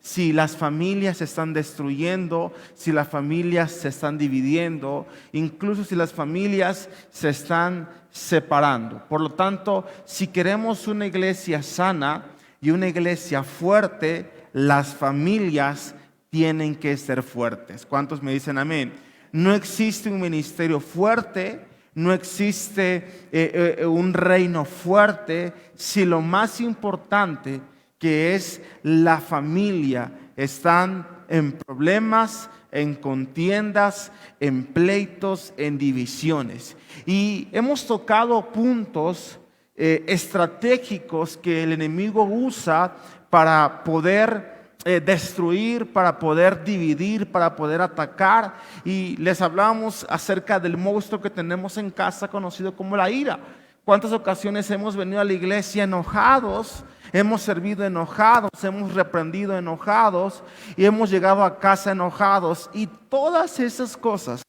si las familias se están destruyendo, si las familias se están dividiendo, incluso si las familias se están separando. Por lo tanto, si queremos una iglesia sana y una iglesia fuerte, las familias tienen que ser fuertes. ¿Cuántos me dicen amén? No existe un ministerio fuerte, no existe un reino fuerte, si lo más importante que es la familia están en problemas, en contiendas, en pleitos, en divisiones. Y hemos tocado puntos estratégicos que el enemigo usa para poder destruir, para poder dividir, para poder atacar. Y les hablamos acerca del monstruo que tenemos en casa conocido como la ira. ¿Cuántas ocasiones hemos venido a la iglesia enojados? Hemos servido enojados, hemos reprendido enojados y hemos llegado a casa enojados. Y todas esas cosas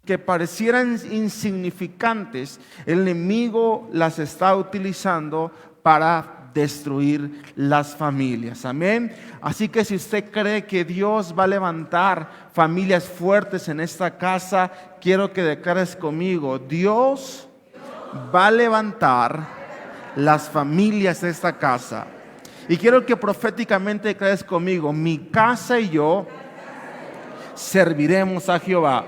que parecieran insignificantes, el enemigo las está utilizando para destruir las familias. Amén. Así que si usted cree que Dios va a levantar familias fuertes en esta casa, quiero que declares conmigo: Dios va a levantar las familias de esta casa. Y quiero que proféticamente declares conmigo: mi casa y yo serviremos a Jehová.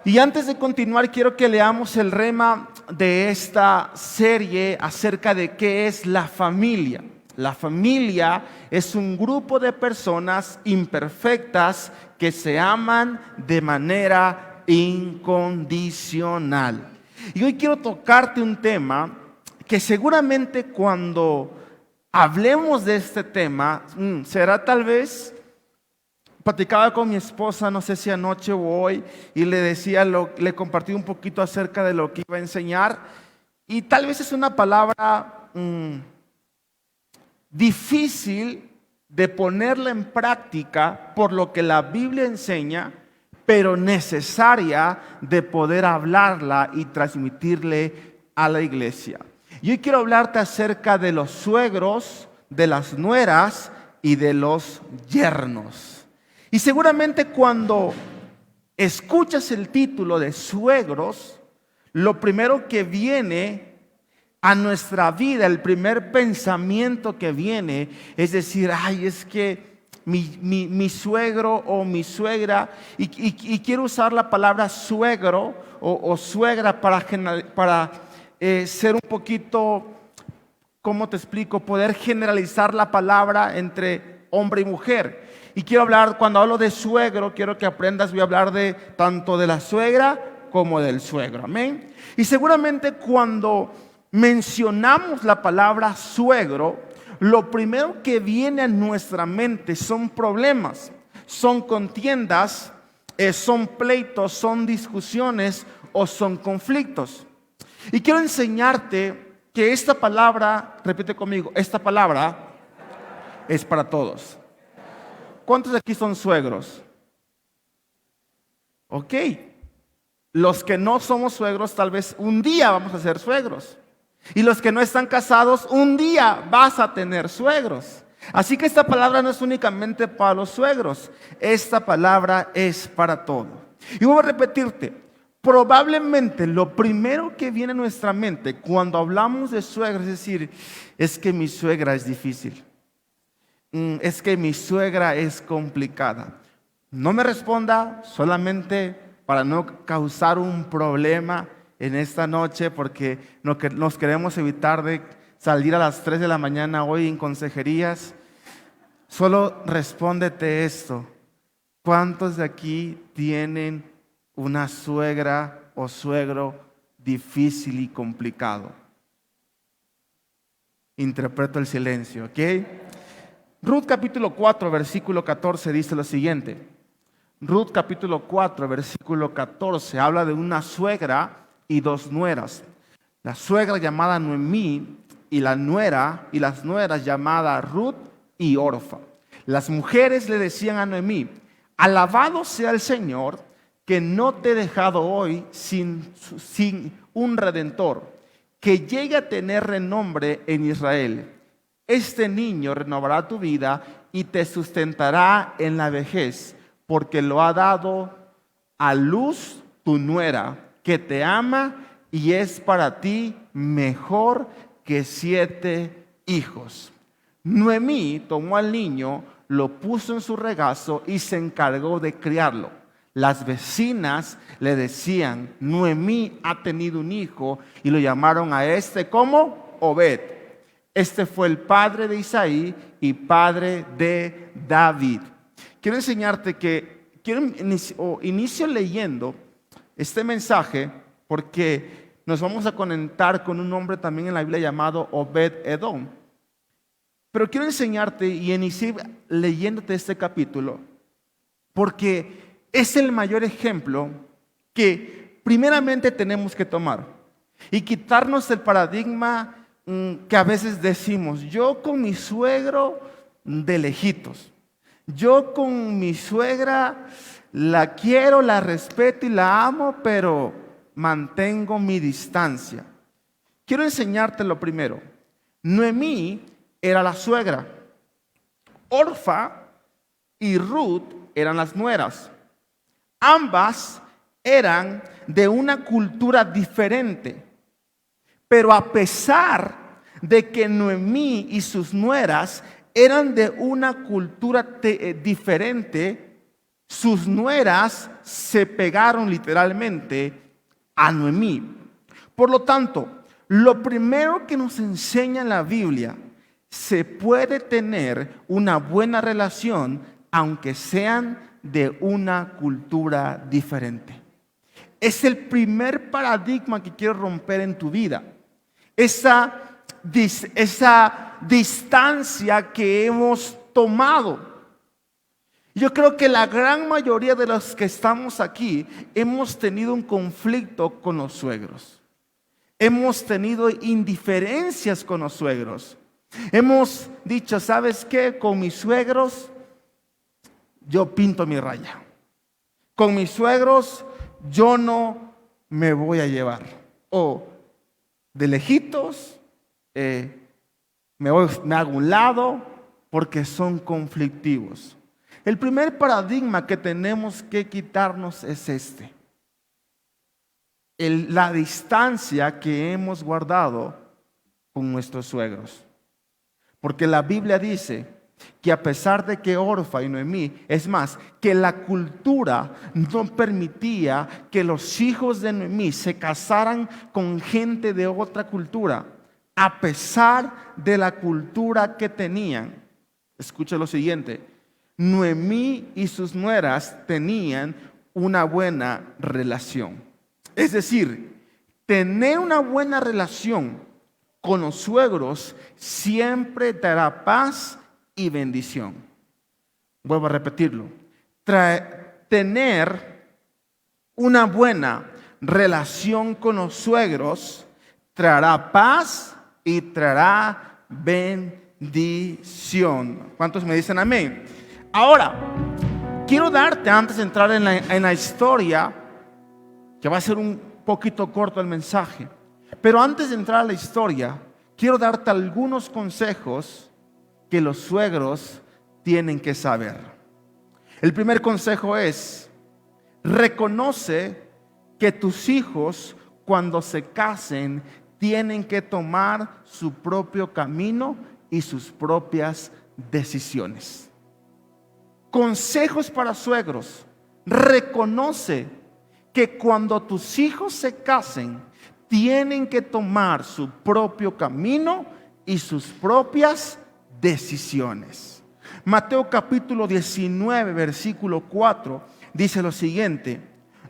Y antes de continuar, quiero que leamos el rema de esta serie acerca de qué es la familia. La familia es un grupo de personas imperfectas que se aman de manera incondicional. Y hoy quiero tocarte un tema que seguramente cuando hablemos de este tema, será tal vez... Platicaba con mi esposa, no sé si anoche o hoy, y le decía, le compartí un poquito acerca de lo que iba a enseñar. Y tal vez es una palabra difícil de ponerla en práctica por lo que la Biblia enseña, pero necesaria de poder hablarla y transmitirle a la iglesia. Y hoy quiero hablarte acerca de los suegros, de las nueras y de los yernos. Y seguramente cuando escuchas el título de suegros, lo primero que viene a nuestra vida, el primer pensamiento que viene es decir: ay, es que mi suegro o mi suegra, y quiero usar la palabra suegro o suegra para ser un poquito, ¿cómo te explico? Poder generalizar la palabra entre hombre y mujer. Y quiero hablar, cuando hablo de suegro, quiero que aprendas, voy a hablar de tanto de la suegra como del suegro, amén. Y seguramente cuando mencionamos la palabra suegro, lo primero que viene a nuestra mente son problemas, son contiendas, son pleitos, son discusiones o son conflictos. Y quiero enseñarte que esta palabra, repite conmigo, esta palabra es para todos. ¿Cuántos de aquí son suegros? Ok. Los que no somos suegros, tal vez un día vamos a ser suegros. Y los que no están casados, un día vas a tener suegros. Así que esta palabra no es únicamente para los suegros. Esta palabra es para todo. Y voy a repetirte. Probablemente lo primero que viene a nuestra mente cuando hablamos de suegros es decir: es que mi suegra es difícil. Es que mi suegra es complicada. No me responda, solamente para no causar un problema en esta noche, porque nos queremos evitar de salir a las 3 de la mañana hoy en consejerías. Solo respóndete esto: ¿cuántos de aquí tienen una suegra o suegro difícil y complicado? Interpreto el silencio, ¿ok? Ruth capítulo 4, versículo 14 dice lo siguiente. Ruth capítulo 4, versículo 14 habla de una suegra y dos nueras. La suegra llamada Noemí y las nueras llamadas Ruth y Orfa. Las mujeres le decían a Noemí: alabado sea el Señor, que no te he dejado hoy sin un redentor, que llegue a tener renombre en Israel. Este niño renovará tu vida y te sustentará en la vejez, porque lo ha dado a luz tu nuera, que te ama y es para ti mejor que 7 hijos. Noemí tomó al niño, lo puso en su regazo y se encargó de criarlo. Las vecinas le decían: Noemí ha tenido un hijo, y lo llamaron a este como Obed. Este fue el padre de Isaí y padre de David. Quiero enseñarte que inicio leyendo este mensaje porque nos vamos a conectar con un hombre también en la Biblia llamado Obed Edom. Pero quiero enseñarte y iniciar leyéndote este capítulo porque es el mayor ejemplo que primeramente tenemos que tomar y quitarnos el paradigma que a veces decimos: yo con mi suegro de lejitos, yo con mi suegra la quiero, la respeto y la amo, pero mantengo mi distancia. Quiero enseñarte lo primero. Noemí era la suegra, Orfa y Ruth eran las nueras. Ambas eran de una cultura diferente, pero a pesar de que Noemí y sus nueras eran de una cultura diferente, sus nueras se pegaron literalmente a Noemí. Por lo tanto, lo primero que nos enseña en la Biblia: se puede tener una buena relación aunque sean de una cultura diferente. Es el primer paradigma que quiero romper en tu vida. Esa distancia que hemos tomado. Yo creo que la gran mayoría de los que estamos aquí hemos tenido un conflicto con los suegros. Hemos tenido indiferencias con los suegros. Hemos dicho: ¿sabes qué? Con mis suegros yo pinto mi raya. Con mis suegros yo no me voy a llevar. O de lejitos me hago un lado porque son conflictivos. El primer paradigma que tenemos que quitarnos es este: la distancia que hemos guardado con nuestros suegros. Porque la Biblia dice que a pesar de que Orfa y Noemí, es más, que la cultura no permitía que los hijos de Noemí se casaran con gente de otra cultura, a pesar de la cultura que tenían. Escucha lo siguiente: Noemí y sus nueras tenían una buena relación. Es decir, tener una buena relación con los suegros siempre dará paz y bendición. Vuelvo a repetirlo. Tener una buena relación con los suegros traerá paz y traerá bendición. ¿Cuántos me dicen amén? Ahora, quiero darte, antes de entrar en la historia, que va a ser un poquito corto el mensaje, pero antes de entrar a la historia, quiero darte algunos consejos que los suegros tienen que saber. El primer consejo es: reconoce que tus hijos, cuando se casen, tienen que tomar su propio camino y sus propias decisiones. Consejos para suegros: reconoce que cuando tus hijos se casen, tienen que tomar su propio camino y sus propias decisiones. Mateo capítulo 19, versículo 4 dice lo siguiente: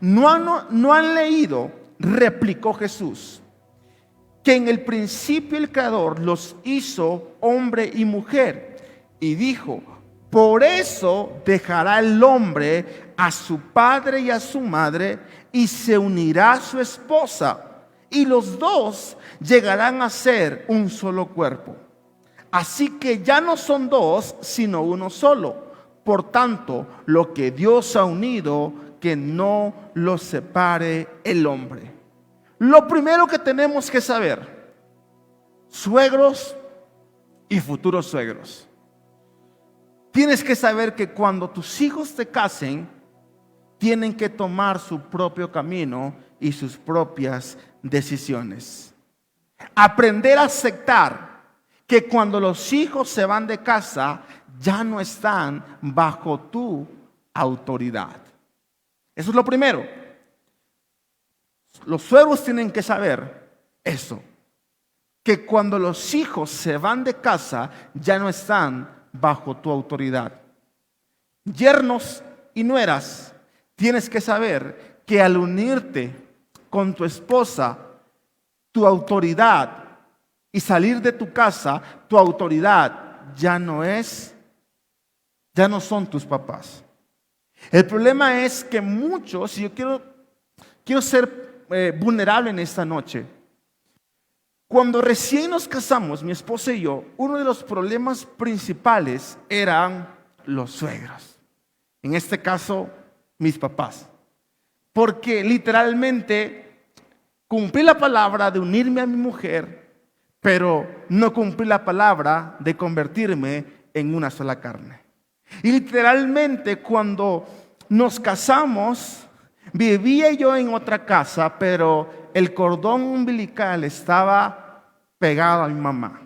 ¿No han leído, replicó Jesús, que en el principio el Creador los hizo hombre y mujer? Y dijo: por eso dejará el hombre a su padre y a su madre, y se unirá a su esposa, y los dos llegarán a ser un solo cuerpo. Así que ya no son dos, sino uno solo. Por tanto, lo que Dios ha unido, que no lo separe el hombre. Lo primero que tenemos que saber, suegros y futuros suegros: tienes que saber que cuando tus hijos se casen, tienen que tomar su propio camino y sus propias decisiones. Aprender a aceptar que cuando los hijos se van de casa, ya no están bajo tu autoridad. Eso es lo primero. Los suegros tienen que saber eso, que cuando los hijos se van de casa, ya no están bajo tu autoridad. Yernos y nueras, tienes que saber que al unirte con tu esposa, tu autoridad, y salir de tu casa, tu autoridad ya no son tus papás. El problema es que muchos, y yo quiero ser vulnerable en esta noche. Cuando recién nos casamos, mi esposa y yo, uno de los problemas principales eran los suegros. En este caso, mis papás. Porque literalmente cumplí la palabra de unirme a mi mujer, pero no cumplí la palabra de convertirme en una sola carne. Y literalmente cuando nos casamos, vivía yo en otra casa, pero el cordón umbilical estaba pegado a mi mamá.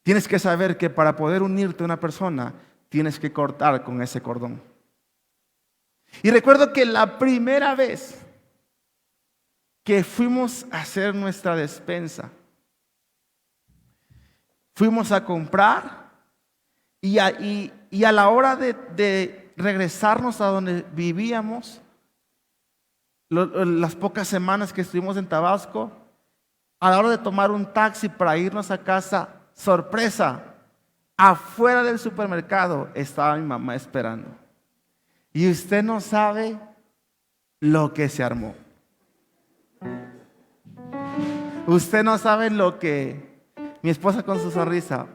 Tienes que saber que para poder unirte a una persona, tienes que cortar con ese cordón. Y recuerdo que la primera vez que fuimos a hacer nuestra despensa, fuimos a comprar y a la hora de regresarnos a donde vivíamos, las pocas semanas que estuvimos en Tabasco, a la hora de tomar un taxi para irnos a casa, sorpresa, afuera del supermercado estaba mi mamá esperando. Y usted no sabe lo que se armó. Usted no sabe lo que mi esposa con su sonrisa.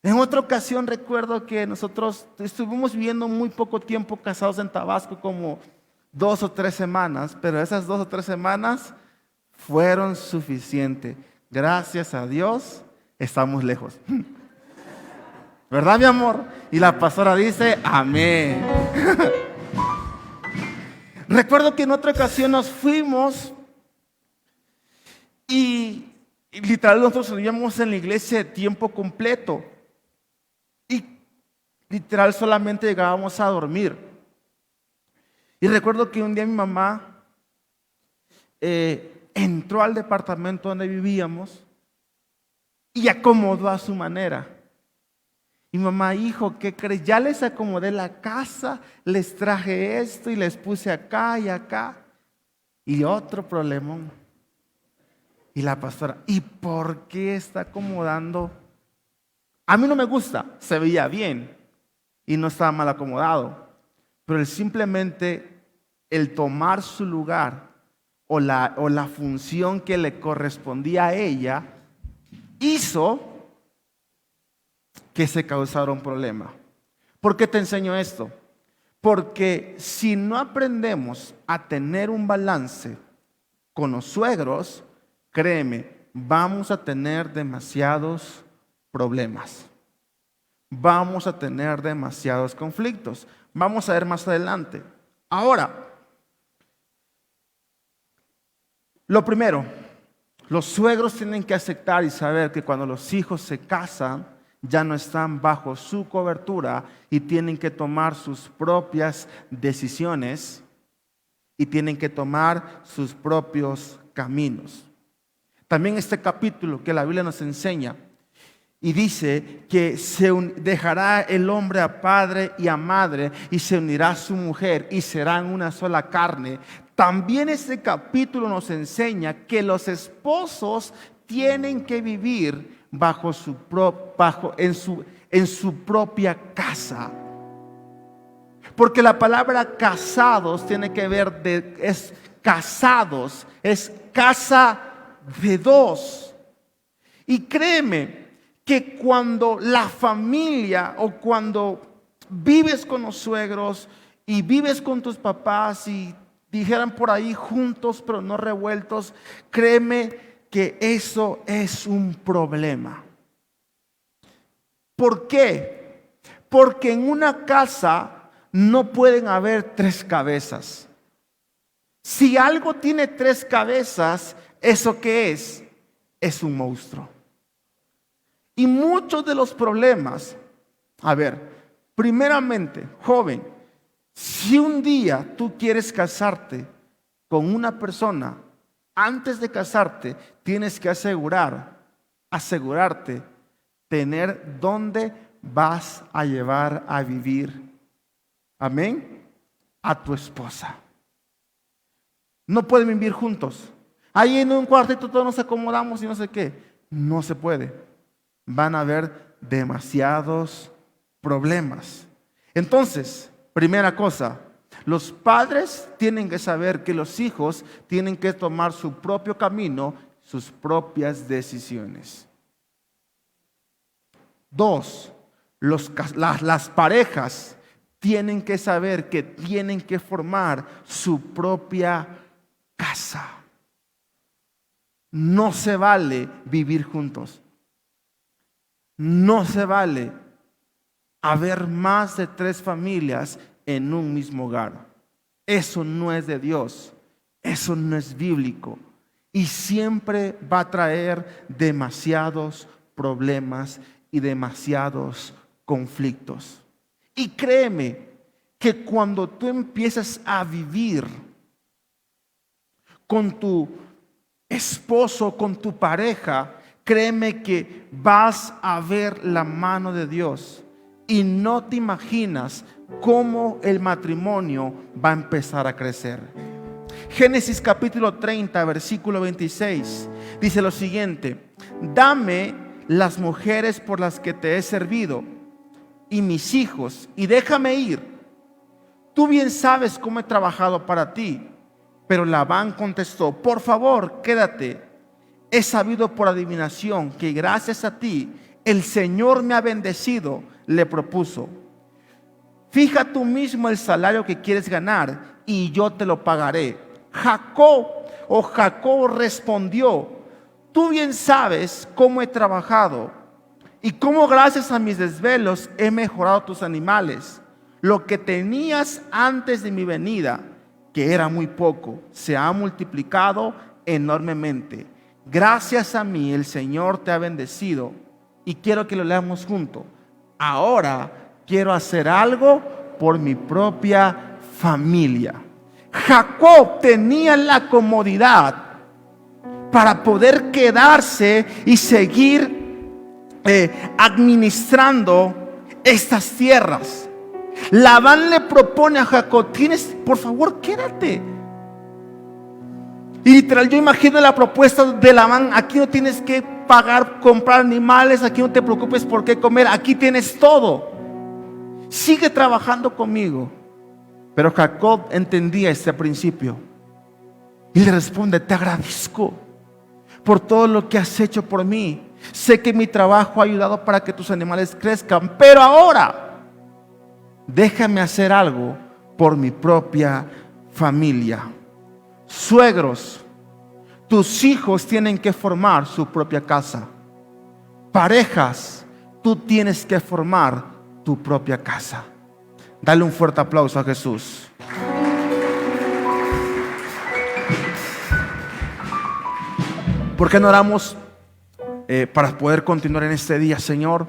En otra ocasión recuerdo que nosotros estuvimos viviendo muy poco tiempo casados en Tabasco, como 2 o 3 semanas, pero esas 2 o 3 semanas fueron suficientes. Gracias a Dios estamos lejos. ¿Verdad, mi amor? Y la pastora dice, amén. Recuerdo que en otra ocasión nos fuimos y literal nosotros vivíamos en la iglesia de tiempo completo. Y literal solamente llegábamos a dormir. Y recuerdo que un día mi mamá entró al departamento donde vivíamos y acomodó a su manera. Y mamá, hijo, ¿qué crees? Ya les acomodé la casa, les traje esto y les puse acá y acá. Y otro problemón. Y la pastora, ¿y por qué está acomodando? A mí no me gusta, se veía bien y no estaba mal acomodado. Pero simplemente el tomar su lugar o la función que le correspondía a ella hizo que se causara un problema. ¿Por qué te enseño esto? Porque si no aprendemos a tener un balance con los suegros, créeme, vamos a tener demasiados problemas. Vamos a tener demasiados conflictos. Vamos a ver más adelante. Ahora, lo primero, los suegros tienen que aceptar y saber que cuando los hijos se casan, ya no están bajo su cobertura y tienen que tomar sus propias decisiones y tienen que tomar sus propios caminos. También este capítulo que la Biblia nos enseña y dice que dejará el hombre a padre y a madre y se unirá a su mujer y serán una sola carne. También este capítulo nos enseña que los esposos tienen que vivir en su propia casa. Porque la palabra casados tiene que ver es casados, es casa de dos. Y créeme que cuando la familia o cuando vives con los suegros y vives con tus papás y dijeran por ahí juntos pero no revueltos, créeme que eso es un problema. ¿Por qué? Porque en una casa no pueden haber tres cabezas. Si algo tiene tres cabezas, ¿eso qué es? Es un monstruo. Y muchos de los problemas, primeramente, joven, si un día tú quieres casarte con una persona, antes de casarte tienes que asegurarte tener dónde vas a llevar a vivir, amén, a tu esposa. No pueden vivir juntos. Ahí en un cuartito todos nos acomodamos y no sé qué. No se puede. Van a haber demasiados problemas. Entonces, primera cosa, los padres tienen que saber que los hijos tienen que tomar su propio camino, sus propias decisiones. Dos, las parejas tienen que saber que tienen que formar su propia casa. No se vale vivir juntos. No se vale haber más de 3 familias en un mismo hogar. Eso no es de Dios. Eso no es bíblico. Y siempre va a traer demasiados problemas y demasiados conflictos. Y créeme que cuando tú empiezas a vivir con tu esposo, con tu pareja, créeme que vas a ver la mano de Dios y no te imaginas cómo el matrimonio va a empezar a crecer. Génesis capítulo 30, versículo 26, dice lo siguiente: dame las mujeres por las que te he servido y mis hijos, y déjame ir. Tú bien sabes cómo he trabajado para ti. Pero Labán contestó: por favor, quédate. He sabido por adivinación que gracias a ti el Señor me ha bendecido. Le propuso: fija tú mismo el salario que quieres ganar y yo te lo pagaré. Jacob respondió: tú bien sabes cómo he trabajado y cómo gracias a mis desvelos he mejorado tus animales. Lo que tenías antes de mi venida, que era muy poco, se ha multiplicado enormemente. Gracias a mí el Señor te ha bendecido. Y quiero que lo leamos juntos. Ahora quiero hacer algo por mi propia familia. Jacob tenía la comodidad para poder quedarse y seguir administrando estas tierras. Labán le propone a Jacob: por favor, quédate. Y literal, yo imagino la propuesta de Labán: aquí no tienes que pagar, comprar animales, aquí no te preocupes por qué comer, aquí tienes todo. Sigue trabajando conmigo. Pero Jacob entendía este principio y le responde: te agradezco por todo lo que has hecho por mí. Sé que mi trabajo ha ayudado para que tus animales crezcan, pero ahora déjame hacer algo por mi propia familia. Suegros, tus hijos tienen que formar su propia casa. Parejas, tú tienes que formar tu propia casa. Dale un fuerte aplauso a Jesús. ¿Por qué no oramos para poder continuar en este día? Señor,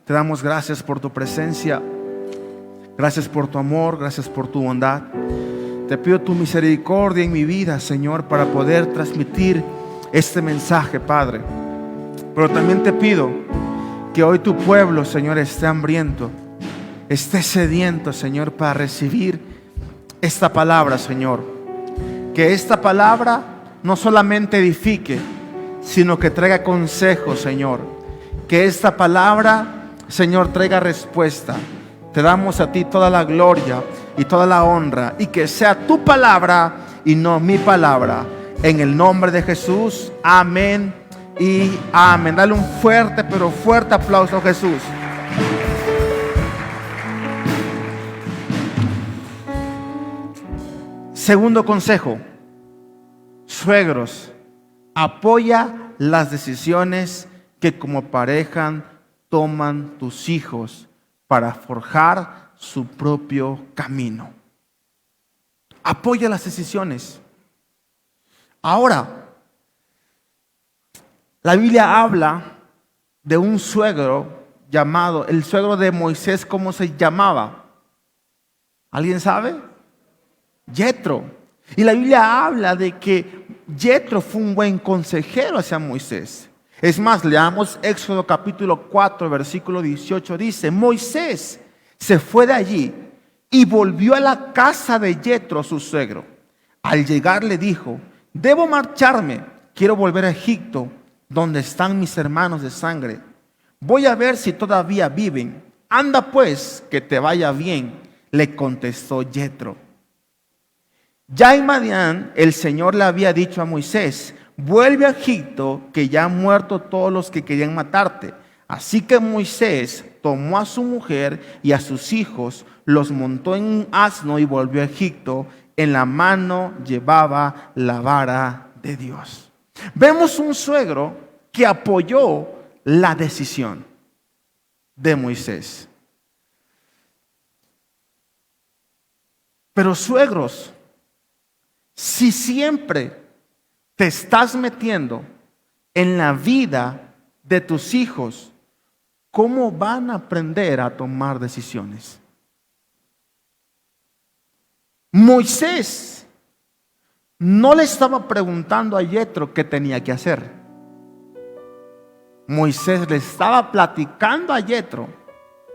te damos gracias por tu presencia. Gracias por tu amor, gracias por tu bondad. Te pido tu misericordia en mi vida, Señor, para poder transmitir este mensaje, Padre. Pero también te pido que hoy tu pueblo, Señor, esté hambriento, esté sediento, Señor, para recibir esta palabra, Señor. Que esta palabra no solamente edifique, sino que traiga consejo, Señor. Que esta palabra, Señor, traiga respuesta. Te damos a ti toda la gloria y toda la honra, y que sea tu palabra y no mi palabra. En el nombre de Jesús, amén y amén. Dale un fuerte, pero fuerte aplauso a Jesús. Segundo consejo: suegros, apoya las decisiones que como pareja toman tus hijos para forjar su propio camino. Apoya las decisiones. Ahora, la Biblia habla de un suegro llamado, el suegro de Moisés, ¿cómo se llamaba? ¿Alguien sabe? Yetro. Y la Biblia habla de que Yetro fue un buen consejero hacia Moisés. Es más, leamos Éxodo capítulo 4, versículo 18, dice: Moisés se fue de allí y volvió a la casa de Yetro, su suegro. Al llegar le dijo: debo marcharme, quiero volver a Egipto, donde están mis hermanos de sangre. Voy a ver si todavía viven. Anda pues, que te vaya bien, le contestó Yetro. Ya en Madián el Señor le había dicho a Moisés: vuelve a Egipto, que ya han muerto todos los que querían matarte. Así que Moisés tomó a su mujer y a sus hijos, los montó en un asno y volvió a Egipto. En la mano llevaba la vara de Dios. Vemos un suegro que apoyó la decisión de Moisés. Pero suegros, si siempre te estás metiendo en la vida de tus hijos, ¿cómo van a aprender a tomar decisiones? Moisés no le estaba preguntando a Yetro qué tenía que hacer. Moisés le estaba platicando a Yetro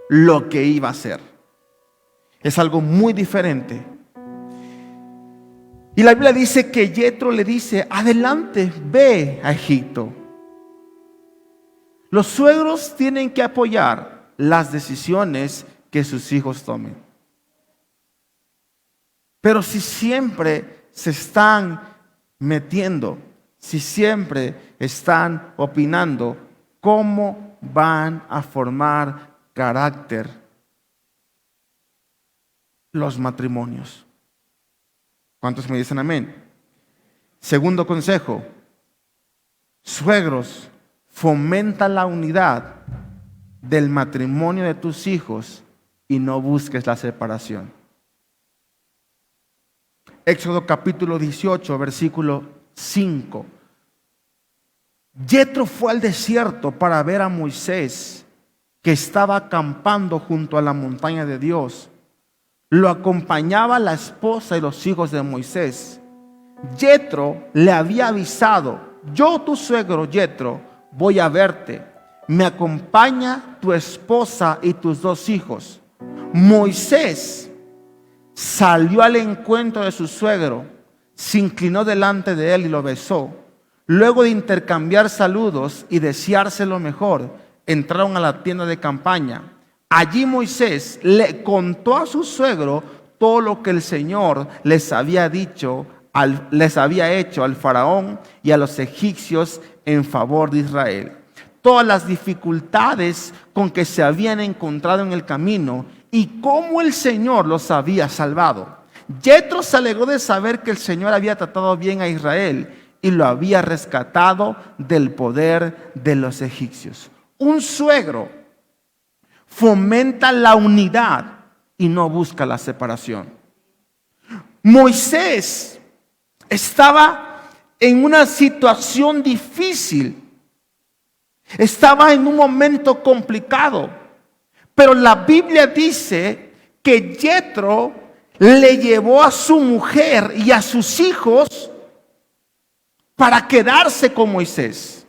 lo que iba a hacer. Es algo muy diferente. Y la Biblia dice que Yetro le dice: adelante, ve a Egipto. Los suegros tienen que apoyar las decisiones que sus hijos tomen. Pero si siempre se están metiendo, si siempre están opinando, ¿cómo van a formar carácter los matrimonios? ¿Cuántos me dicen amén? Segundo consejo: suegros, fomenta la unidad del matrimonio de tus hijos y no busques la separación. Éxodo capítulo 18, versículo 5. Yetro fue al desierto para ver a Moisés, que estaba acampando junto a la montaña de Dios. Lo acompañaba la esposa y los hijos de Moisés. Yetro le había avisado: yo, tu suegro Yetro, voy a verte. Me acompaña tu esposa y tus 2 hijos. Moisés salió al encuentro de su suegro, se inclinó delante de él y lo besó. Luego de intercambiar saludos y desearse lo mejor, entraron a la tienda de campaña. Allí Moisés le contó a su suegro todo lo que el Señor les había hecho al faraón y a los egipcios en favor de Israel. Todas las dificultades con que se habían encontrado en el camino y cómo el Señor los había salvado. Yetro se alegró de saber que el Señor había tratado bien a Israel y lo había rescatado del poder de los egipcios. Un suegro fomenta la unidad y no busca la separación. Moisés estaba en una situación difícil. Estaba en un momento complicado. Pero la Biblia dice que Yetro le llevó a su mujer y a sus hijos para quedarse con Moisés.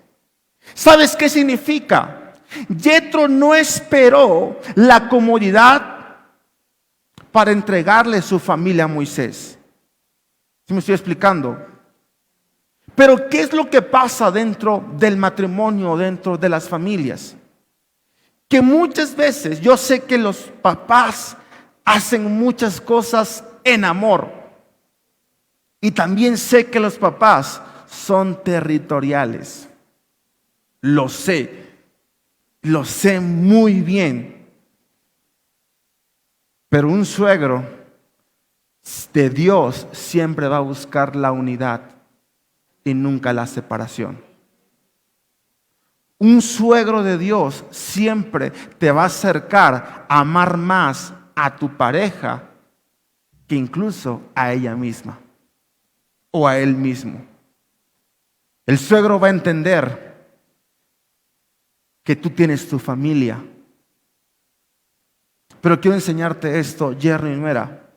¿Sabes qué significa? Yetro no esperó la comodidad para entregarle su familia a Moisés. ¿Sí me estoy explicando? Pero ¿qué es lo que pasa dentro del matrimonio, dentro de las familias? Que muchas veces yo sé que los papás hacen muchas cosas en amor. Y también sé que los papás son territoriales. Lo sé muy bien. Pero un suegro de Dios siempre va a buscar la unidad y nunca la separación. Un suegro de Dios siempre te va a acercar a amar más a tu pareja que incluso a ella misma o a él mismo. El suegro va a entender que tú tienes tu familia. Pero quiero enseñarte esto, yerno y nuera.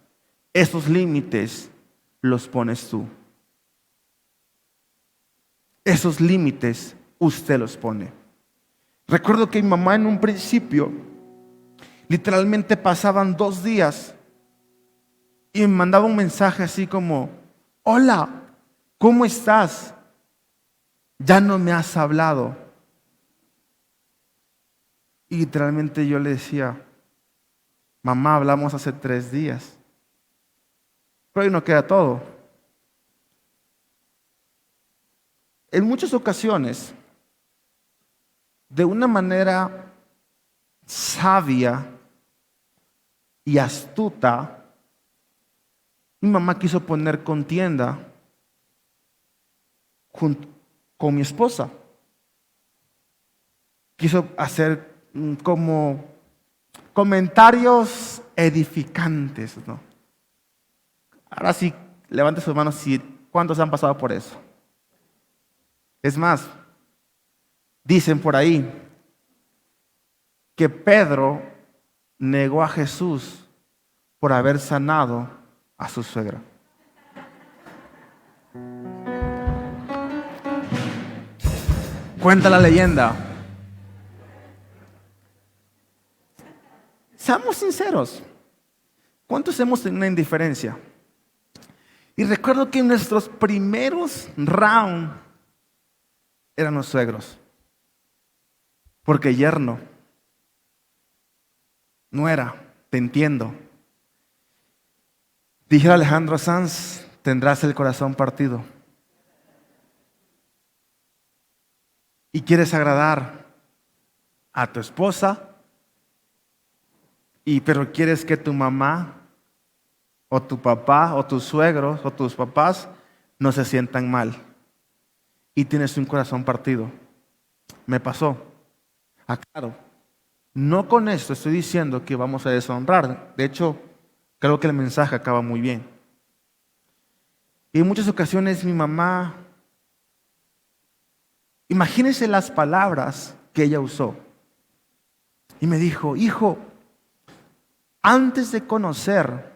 Esos límites los pones tú. Esos límites usted los pone. Recuerdo que mi mamá en un principio, literalmente pasaban 2 días y me mandaba un mensaje así como: hola, ¿cómo estás? Ya no me has hablado. Y literalmente yo le decía: mamá, hablamos hace 3 días. Pero ahí no queda todo. En muchas ocasiones, de una manera sabia y astuta, mi mamá quiso poner contienda junto con mi esposa. Quiso hacer como comentarios edificantes, ¿no? Ahora sí, levante sus manos si cuántos han pasado por eso. Es más, dicen por ahí que Pedro negó a Jesús por haber sanado a su suegra. Cuenta la leyenda. Seamos sinceros. ¿Cuántos hemos tenido una indiferencia? Y recuerdo que en nuestros primeros rounds eran los suegros. Porque yerno, nuera, te entiendo. Dijera Alejandro Sanz, tendrás el corazón partido. Y quieres agradar a tu esposa, pero quieres que tu mamá o tu papá o tus suegros o tus papás no se sientan mal. Y tienes un corazón partido. Me pasó. Aclaro. No con esto estoy diciendo que vamos a deshonrar. De hecho, creo que el mensaje acaba muy bien. Y en muchas ocasiones mi mamá, imagínense las palabras que ella usó. Y me dijo: hijo, antes de conocer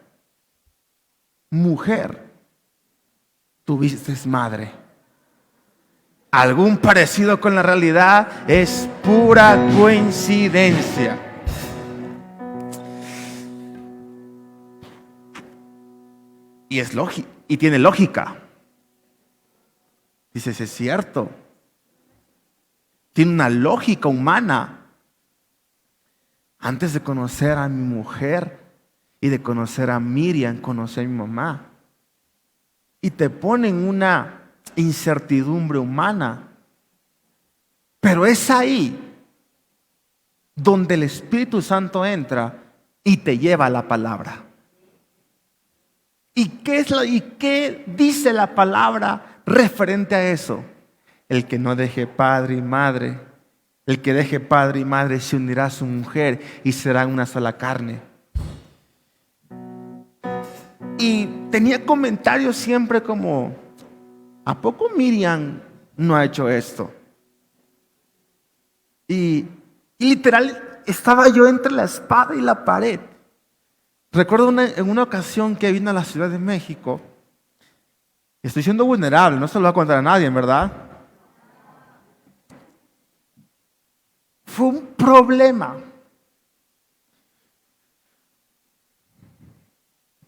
mujer, tuviste madre. Algún parecido con la realidad es pura coincidencia. Y es lógico, y tiene lógica. Dices, es cierto. Tiene una lógica humana. Antes de conocer a mi mujer y de conocer a Miriam, conocí a mi mamá. Y te ponen una incertidumbre humana. Pero es ahí donde el Espíritu Santo entra y te lleva a la palabra. ¿Y qué dice la palabra referente a eso? El que no deje padre y madre, el que deje padre y madre se unirá a su mujer y serán una sola carne. Y tenía comentarios siempre como: ¿a poco Miriam no ha hecho esto? Y literal estaba yo entre la espada y la pared. Recuerdo en una ocasión que vine a la Ciudad de México. Estoy siendo vulnerable, no se lo voy a contar a nadie, ¿verdad? Fue un problema.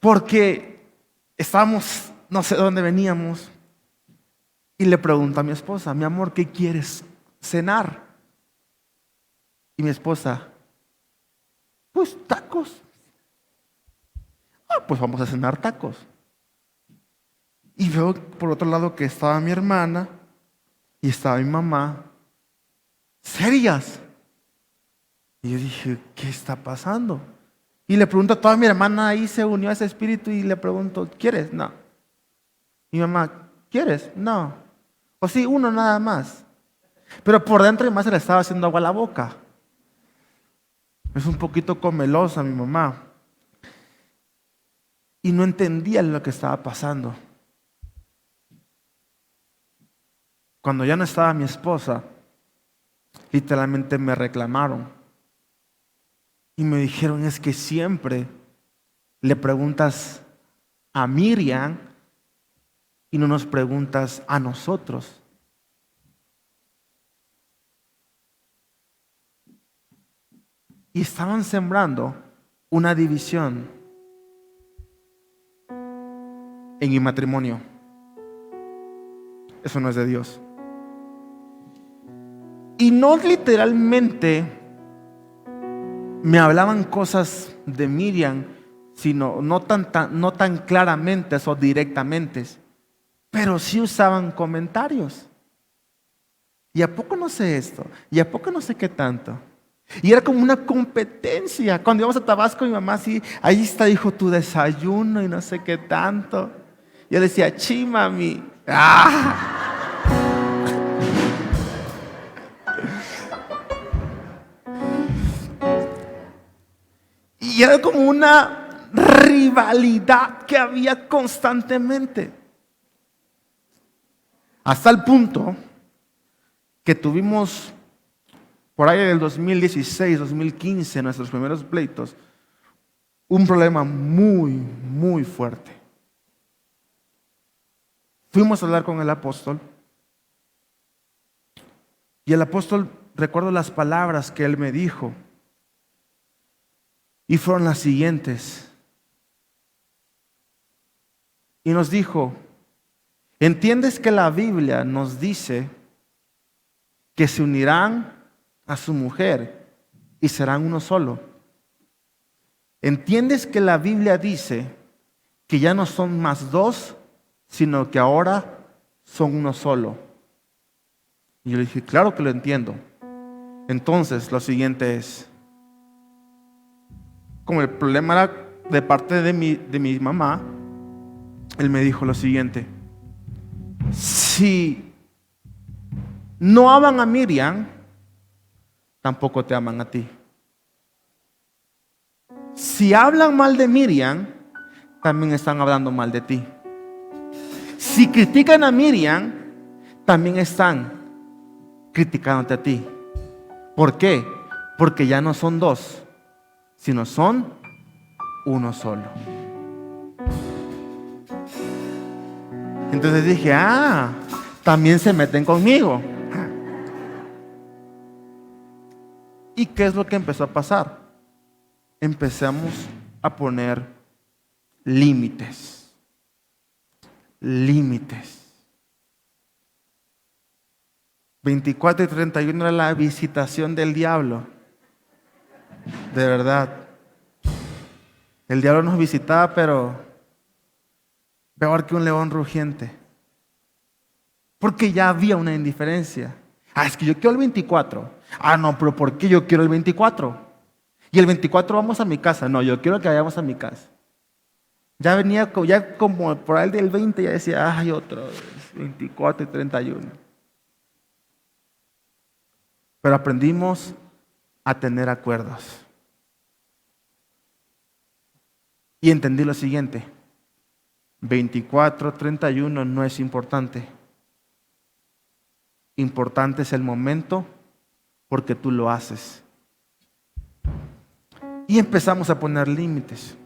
Porque estábamos, no sé dónde veníamos, y le pregunto a mi esposa: mi amor, ¿qué quieres cenar? Y mi esposa: pues tacos. Pues vamos a cenar tacos. Y veo por otro lado que estaba mi hermana y estaba mi mamá, serias. Y yo dije, ¿qué está pasando? Y le pregunto a toda mi hermana, ahí se unió a ese espíritu, y le pregunto, ¿quieres? No. Mi mamá, ¿quieres? No. O sí, uno nada más. Pero por dentro mi mamá se le estaba haciendo agua a la boca. Es un poquito comelosa mi mamá. Y no entendía lo que estaba pasando. Cuando ya no estaba mi esposa, literalmente me reclamaron. Y me dijeron, es que siempre le preguntas a Miriam y no nos preguntas a nosotros. Y estaban sembrando una división en mi matrimonio. Eso no es de Dios. Y no literalmente me hablaban cosas de Miriam, sino no tan claramente o directamente, pero sí usaban comentarios. ¿Y a poco no sé esto? ¿Y a poco no sé qué tanto? Y era como una competencia. Cuando íbamos a Tabasco, mi mamá así, ahí está, hijo, tu desayuno y no sé qué tanto. Yo le decía, chi, mami. ¡Ah! Y era como una rivalidad que había constantemente. Hasta el punto que tuvimos por ahí del 2016, 2015, nuestros primeros pleitos, un problema muy, muy fuerte. Fuimos a hablar con el apóstol y el apóstol, recuerdo las palabras que él me dijo y fueron las siguientes. Y nos dijo, ¿entiendes que la Biblia nos dice que se unirán a su mujer y serán uno solo? ¿Entiendes que la Biblia dice que ya no son más dos, sino que ahora son uno solo? Y yo le dije, claro que lo entiendo. Entonces, lo siguiente es, como el problema era de parte de mi mamá, él me dijo lo siguiente: si no aman a Miriam, tampoco te aman a ti. Si hablan mal de Miriam, también están hablando mal de ti. Si critican a Miriam, también están criticándote a ti. ¿Por qué? Porque ya no son dos, sino son uno solo. Entonces dije, también se meten conmigo. ¿Y qué es lo que empezó a pasar? Empezamos a poner límites. Límites. 24 y 31 era la visitación del diablo. De verdad. El diablo nos visitaba, pero peor que un león rugiente. Porque ya había una indiferencia. Es que yo quiero el 24. No, pero ¿por qué yo quiero el 24? Y el 24 vamos a mi casa. No, yo quiero que vayamos a mi casa. Ya venía, ya como por ahí del 20, ya decía, otra vez, 24 y 31. Pero aprendimos a tener acuerdos. Y entendí lo siguiente: 24, 31 no es importante. Importante es el momento, porque tú lo haces. Y empezamos a poner límites.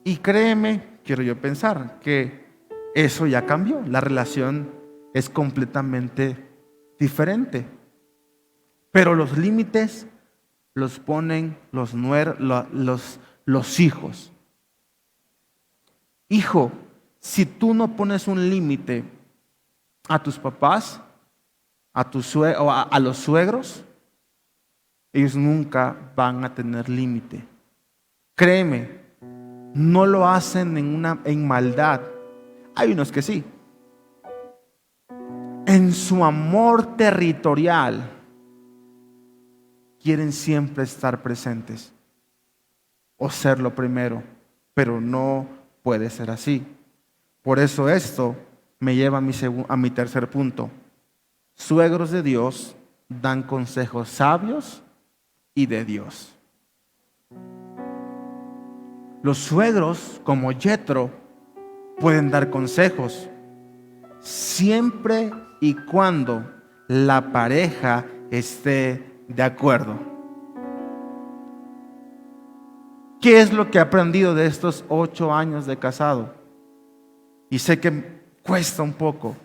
Y créeme, quiero yo pensar que eso ya cambió. La relación es completamente diferente. Pero los límites los ponen los hijos. Hijo, si tú no pones un límite a tus papás, a los suegros, ellos nunca van a tener límite. Créeme, no lo hacen en maldad. Hay unos que sí. En su amor territorial quieren siempre estar presentes o ser lo primero, pero no puede ser así. Por eso esto me lleva a mi tercer punto. suegros de Dios dan consejos sabios y de Dios. Los suegros, como Yetro, pueden dar consejos siempre y cuando la pareja esté de acuerdo. ¿Qué es lo que he aprendido de estos 8 años de casado? Y sé que cuesta un poco.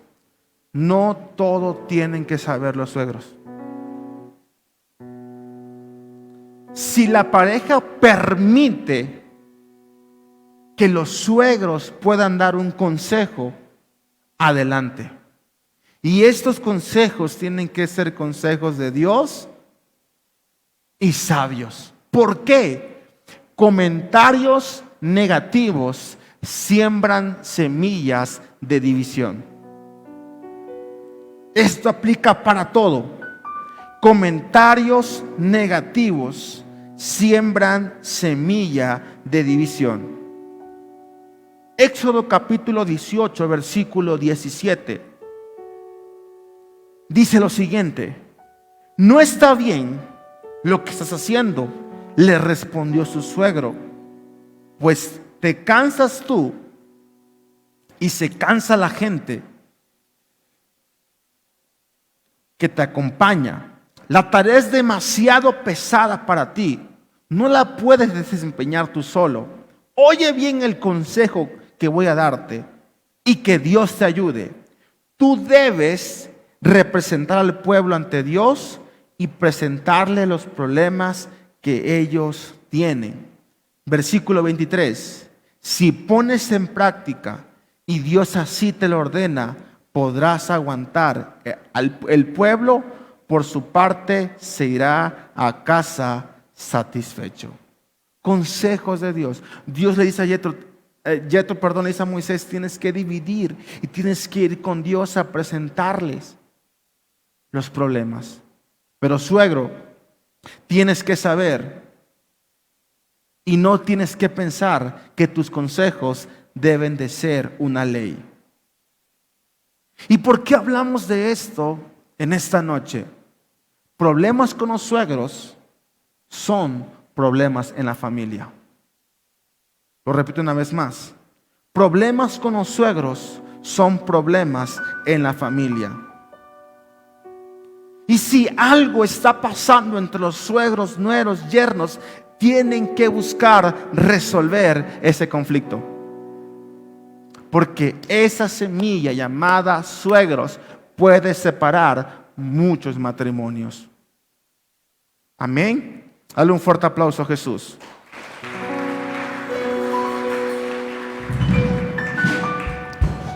No todo tienen que saber los suegros. Si la pareja permite que los suegros puedan dar un consejo, adelante. Y estos consejos tienen que ser consejos de Dios y sabios. ¿Por qué? Comentarios negativos siembran semillas de división. Esto aplica para todo. Comentarios negativos siembran semilla de división. Éxodo capítulo 18, versículo 17. Dice lo siguiente: no está bien lo que estás haciendo, le respondió su suegro, pues te cansas tú y se cansa la gente que te acompaña. La tarea es demasiado pesada para ti, no la puedes desempeñar tú solo. Oye bien el consejo que voy a darte y que Dios te ayude. Tú debes representar al pueblo ante Dios y presentarle los problemas que ellos tienen. Versículo 23. Si pones en práctica y Dios así te lo ordena, podrás aguantar. El pueblo, por su parte, se irá a casa satisfecho. Consejos de Dios. Dios le dice a Yetro, le dice a Moisés: tienes que dividir y tienes que ir con Dios a presentarles los problemas. Pero suegro, tienes que saber y no tienes que pensar que tus consejos deben de ser una ley. ¿Y por qué hablamos de esto en esta noche? Problemas con los suegros son problemas en la familia. Lo repito una vez más. Problemas con los suegros son problemas en la familia. Y si algo está pasando entre los suegros, nueros, yernos, tienen que buscar resolver ese conflicto. Porque esa semilla llamada suegros puede separar muchos matrimonios. Amén. Dale un fuerte aplauso a Jesús.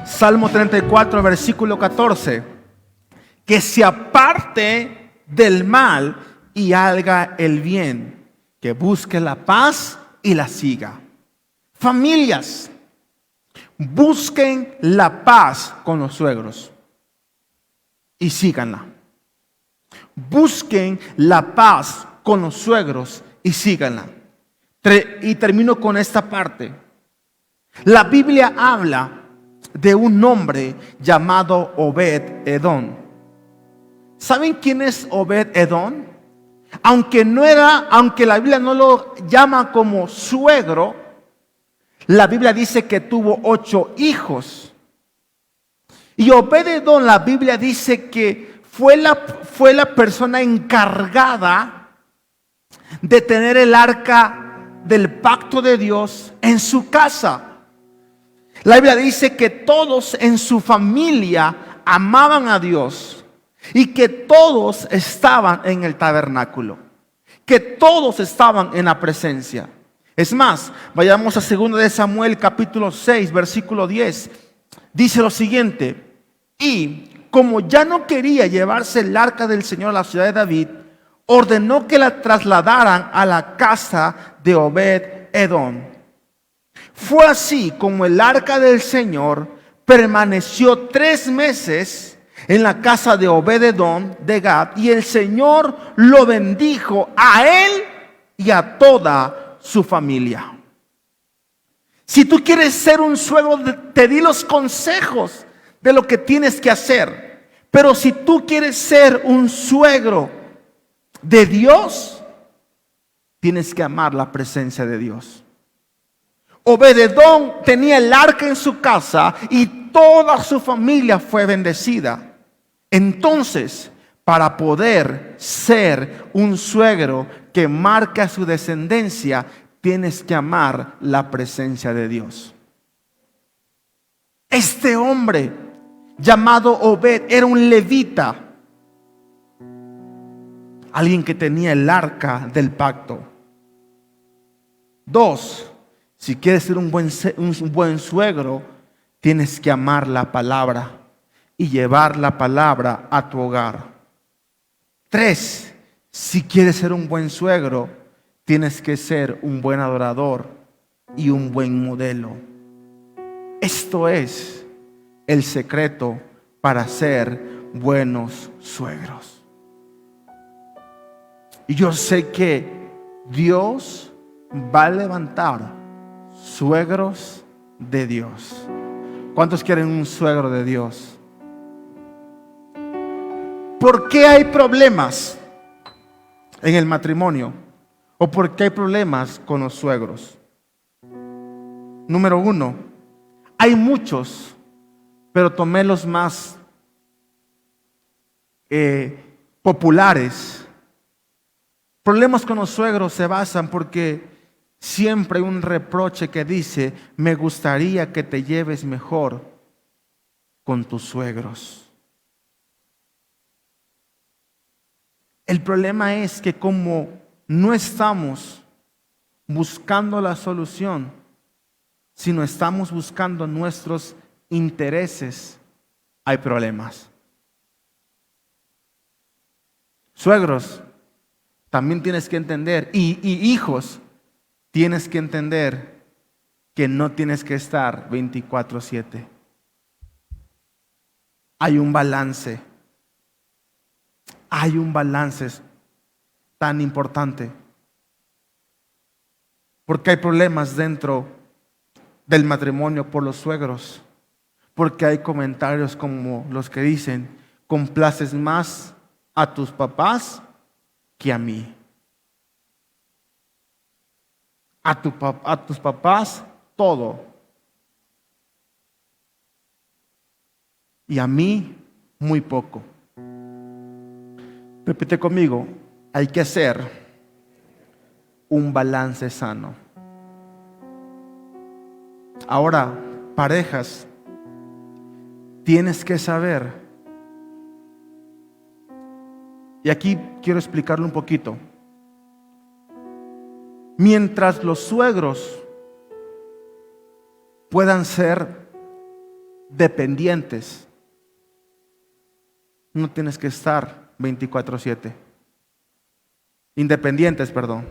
Salmo 34, versículo 14. Que se aparte del mal y haga el bien, que busque la paz y la siga. Familias, busquen la paz con los suegros y síganla. Busquen la paz con los suegros y síganla. Y termino con esta parte. La Biblia habla de un hombre llamado Obed-Edom. ¿Saben quién es Obed-Edom? Aunque la Biblia no lo llama como suegro, la Biblia dice que tuvo 8 hijos. Y Obed-Edom, la Biblia dice que fue la persona encargada de tener el arca del pacto de Dios en su casa. La Biblia dice que todos en su familia amaban a Dios y que todos estaban en el tabernáculo, que todos estaban en la presencia. Es más, vayamos a 2 de Samuel capítulo 6 versículo 10. Dice lo siguiente: y como ya no quería llevarse el arca del Señor a la ciudad de David, ordenó que la trasladaran a la casa de Obed-Edom. Fue así como el arca del Señor permaneció 3 meses en la casa de Obed-Edom de Gad, y el Señor lo bendijo a él y a toda su familia. Si tú quieres ser un suegro, te di los consejos de lo que tienes que hacer, Pero si tú quieres ser un suegro de Dios, tienes que amar la presencia de Dios. Obed-edom tenía el arca en su casa y toda su familia fue bendecida. Entonces, para poder ser un suegro que marca su descendencia, tienes que amar la presencia de Dios. Este hombre llamado Obed era un levita, alguien que tenía el arca del pacto. 2, si quieres ser un buen suegro, tienes que amar la palabra y llevar la palabra a tu hogar. 3, si quieres ser un buen suegro, tienes que ser un buen adorador y un buen modelo. Esto es el secreto para ser buenos suegros. Y yo sé que Dios va a levantar suegros de Dios. ¿Cuántos quieren un suegro de Dios? ¿Por qué hay problemas en el matrimonio? ¿O por qué hay problemas con los suegros? Número 1, hay muchos, pero tomé los más populares. Problemas con los suegros se basan porque siempre hay un reproche que dice: me gustaría que te lleves mejor con tus suegros. El problema es que como no estamos buscando la solución, sino estamos buscando nuestros intereses, hay problemas. Suegros, también tienes que entender, y hijos, tienes que entender que no tienes que estar 24/7. Hay un balance. Hay un balance tan importante. Porque hay problemas dentro del matrimonio por los suegros. Porque hay comentarios como los que dicen: complaces más a tus papás que a mí. A tus papás todo. Y a mí muy poco. Repite conmigo: hay que hacer un balance sano. Ahora, parejas, tienes que saber, y aquí quiero explicarlo un poquito. Mientras los suegros puedan ser dependientes, no tienes que estar 24/7. Independientes, perdón.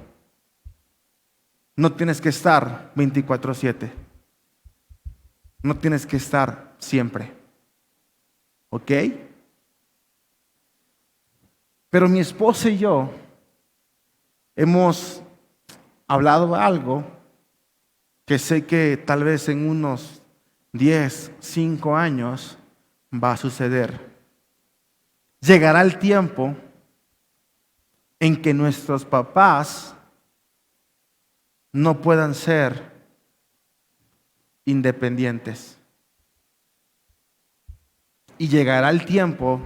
No tienes que estar 24/7. No tienes que estar siempre. ¿Ok? Pero mi esposa y yo hemos hablado algo que sé que tal vez en unos 10, 5 años va a suceder. Llegará el tiempo en que nuestros papás no puedan ser independientes. Y llegará el tiempo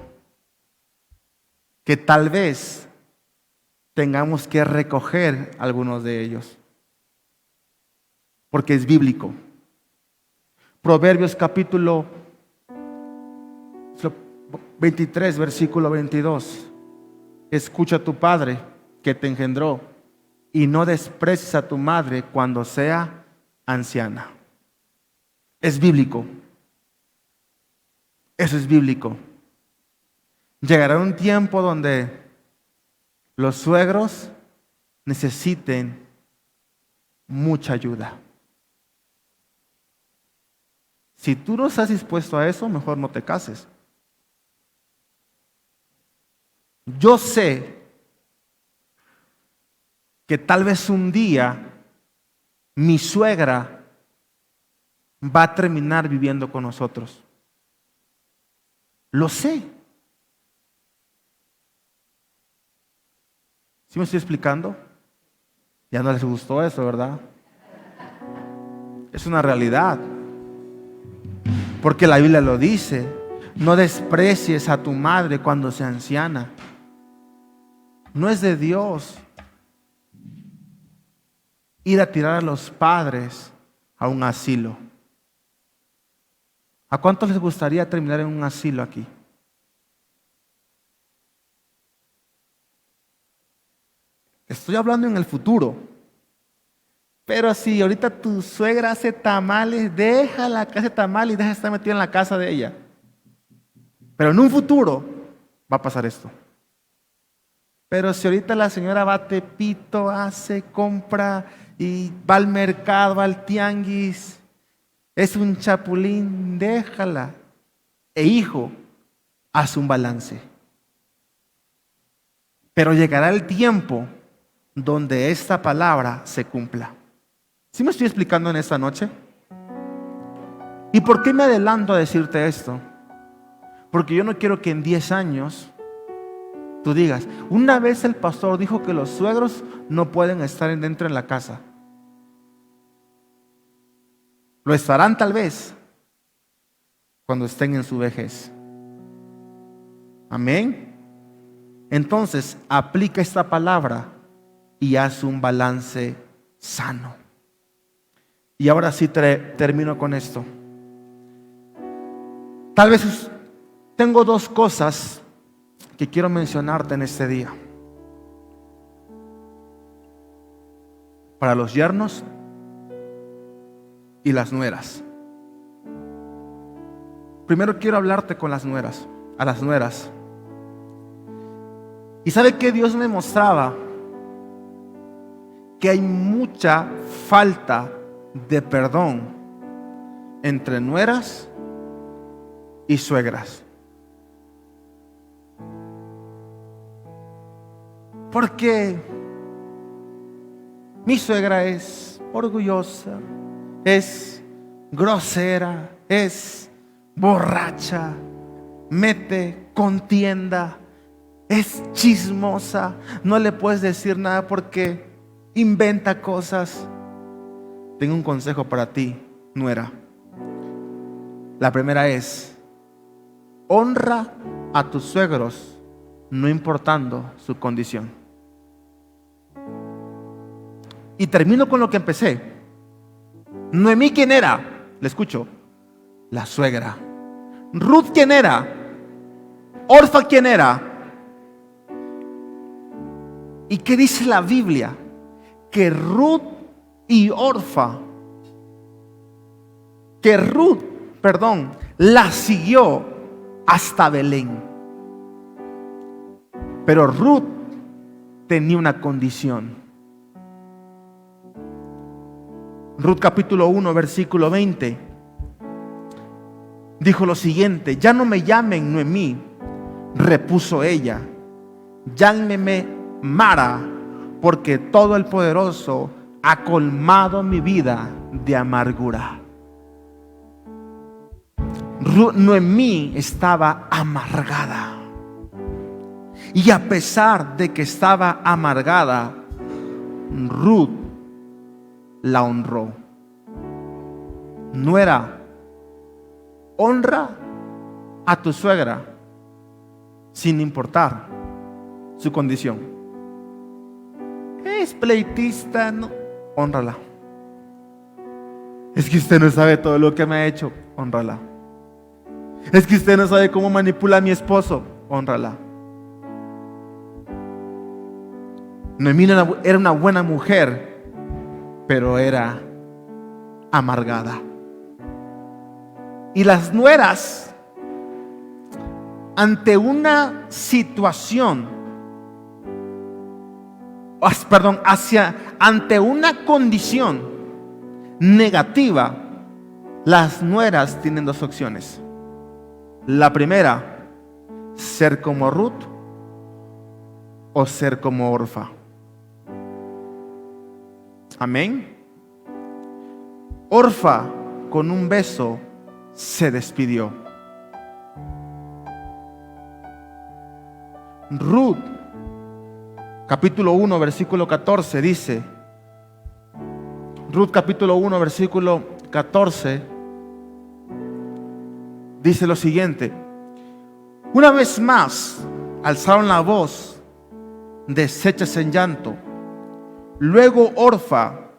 que tal vez tengamos que recoger algunos de ellos. Porque es bíblico. Proverbios capítulo 23, versículo 22. Escucha a tu padre que te engendró y no desprecies a tu madre cuando sea anciana. Es bíblico. Eso es bíblico. Llegará un tiempo donde los suegros necesiten mucha ayuda. Si tú no estás dispuesto a eso, mejor no te cases. Yo sé que tal vez un día mi suegra va a terminar viviendo con nosotros. Lo sé. ¿Sí me estoy explicando? Ya no les gustó eso, ¿verdad? Es una realidad. Porque la Biblia lo dice. No desprecies a tu madre cuando sea anciana. No es de Dios ir a tirar a los padres a un asilo. ¿A cuántos les gustaría terminar en un asilo aquí? Estoy hablando en el futuro. Pero si ahorita tu suegra hace tamales, déjala que hace tamales y deja de estar metida en la casa de ella. Pero en un futuro va a pasar esto. Pero si ahorita la señora va a Tepito, hace, compra y va al mercado, va al tianguis, es un chapulín, déjala. E hijo, haz un balance. Pero llegará el tiempo donde esta palabra se cumpla. ¿Sí me estoy explicando en esta noche? ¿Y por qué me adelanto a decirte esto? Porque yo no quiero que en 10 años tú digas, una vez el pastor dijo que los suegros no pueden estar dentro de la casa. Lo estarán tal vez cuando estén en su vejez. Amén. Entonces, aplica esta palabra y haz un balance sano. Y ahora sí termino con esto. Tal vez tengo 2 cosas que quiero mencionarte en este día. Para los yernos y las nueras. Primero quiero hablarte con las nueras, a las nueras. ¿Y sabe qué Dios me mostraba? Que hay mucha falta de perdón entre nueras y suegras. Porque mi suegra es orgullosa, es grosera, es borracha, mete contienda, es chismosa, no le puedes decir nada porque inventa cosas. Tengo un consejo para ti, nuera. La primera es: honra a tus suegros, no importando su condición. Y termino con lo que empecé. Noemí, ¿quién era? Le escucho. La suegra. Ruth, ¿quién era? Orfa, ¿quién era? ¿Y qué dice la Biblia? Que Ruth la siguió hasta Belén. Pero Ruth tenía una condición. Ruth capítulo 1 versículo 20 dijo lo siguiente: ya no me llamen Noemí, repuso ella, llámenme Mara, porque todo el poderoso ha colmado mi vida de amargura. Noemí estaba amargada, y a pesar de que estaba amargada, Ruth la honró. Nuera, honra a tu suegra sin importar su condición. Es pleitista, no, hónrala. Es que usted no sabe todo lo que me ha hecho, hónrala. Es que usted no sabe cómo manipula a mi esposo, hónrala. Noemí era una buena mujer, pero era amargada. Y las nueras, ante una situación, ante una condición negativa, las nueras tienen 2 opciones. La primera, ser como Ruth o ser como Orfa. Amén. Orfa, con un beso, se despidió. Ruth, capítulo 1, versículo 14 dice, Ruth capítulo 1, versículo 14, dice lo siguiente: una vez más alzaron la voz, deshechas en llanto. Luego Orfa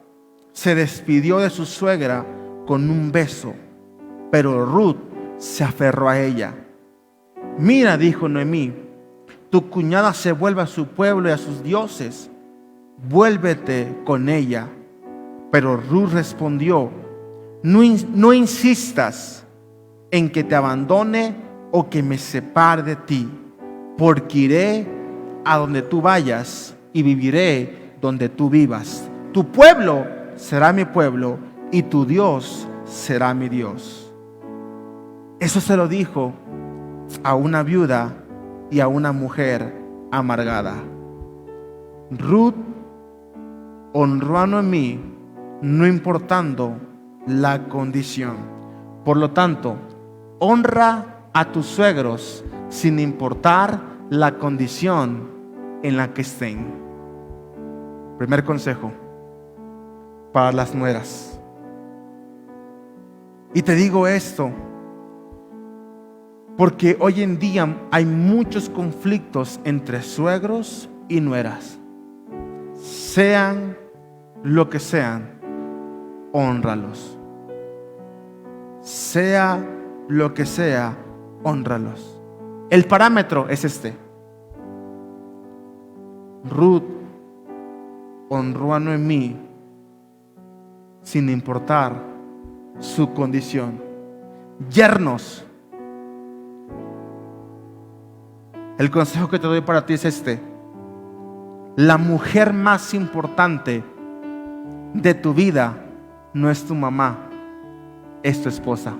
se despidió de su suegra con un beso, pero Ruth se aferró a ella. Mira, dijo Noemí, tu cuñada se vuelve a su pueblo y a sus dioses. Vuélvete con ella. Pero Ruth respondió, no insistas en que te abandone o que me separe de ti, porque iré a donde tú vayas y viviré donde tú vivas. Tu pueblo será mi pueblo y tu Dios será mi Dios. Eso se lo dijo a una viuda y a una mujer amargada. Ruth honró a Noemí, no importando la condición. Por lo tanto, honra a tus suegros sin importar la condición en la que estén. Primer consejo para las nueras. Y te digo esto porque hoy en día hay muchos conflictos entre suegros y nueras. Sean lo que sean, hónralos. Sea lo que sea, hónralos. El parámetro es este. Ruth honró a Noemí sin importar su condición. Yernos, el consejo que te doy para ti es este: la mujer más importante de tu vida no es tu mamá, es tu esposa.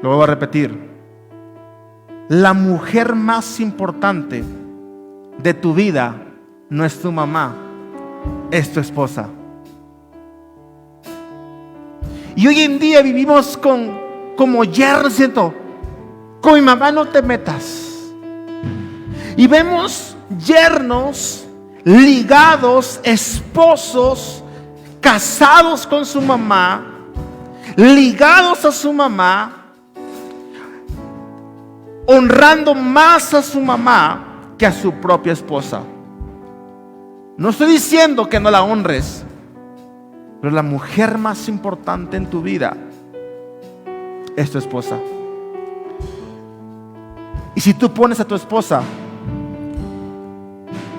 Lo voy a repetir. La mujer más importante de tu vida no es tu mamá, es tu esposa. Y hoy en día vivimos como yernos, siento, con mi mamá no te metas. Y vemos yernos ligados, esposos, casados con su mamá, ligados a su mamá, honrando más a su mamá que a su propia esposa. No estoy diciendo que no la honres, pero la mujer más importante en tu vida es tu esposa. Y si tú pones a tu esposa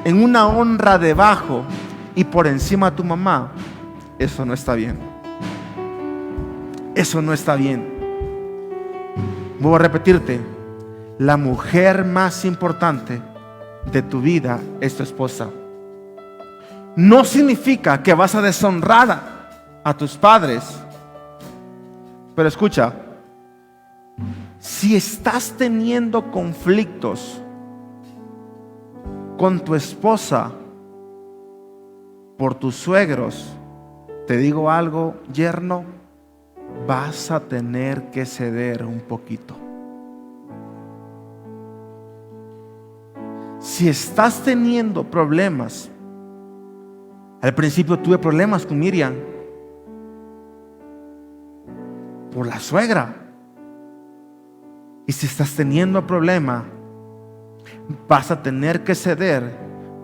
en una honra debajo y por encima de tu mamá, eso no está bien. Eso no está bien. Voy a repetirte: la mujer más importante de tu vida es tu esposa. No significa que vas a deshonrar a tus padres, pero escucha, si estás teniendo conflictos con tu esposa por tus suegros, te digo algo, yerno, vas a tener que ceder un poquito. Si estás teniendo problemas, al principio tuve problemas con Miriam por la suegra. Y si estás teniendo problema, vas a tener que ceder